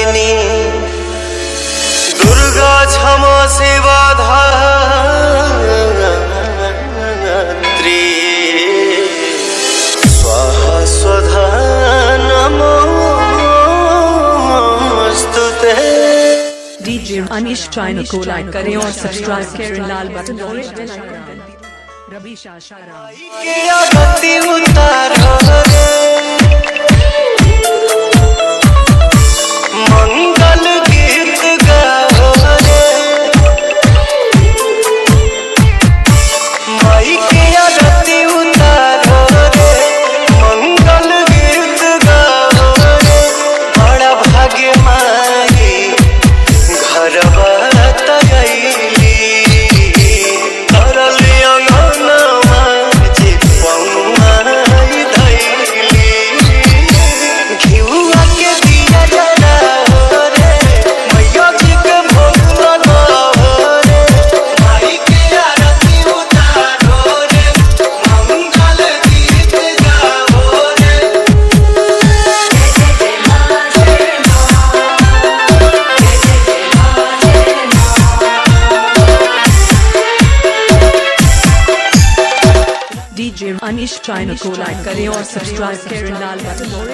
दायिनी दुर्गा क्षमा सेवा धात्री स्वाहा स्वधा नमोस्तुते। DJ Anish channel को लाइक करें और सब्सक्राइब करें, लाल बटन और रवि शाशाराम गति उतारो रे मंगल गीत गाओ रे माई के गति उतारो रे मंगल गीत गाओ रे बड़ा भाग्य माई घरवा तगैली करल अंगनवा जे पौआई धैली घिउआ के दिया जलाओ रे मैया जी के भोग लगाओ रे माई के आरती उतारो रे मंगल गीत गाओ रे। DJ Anish channel को लाइक करें और सब्सक्राइब करें, लाल बटन और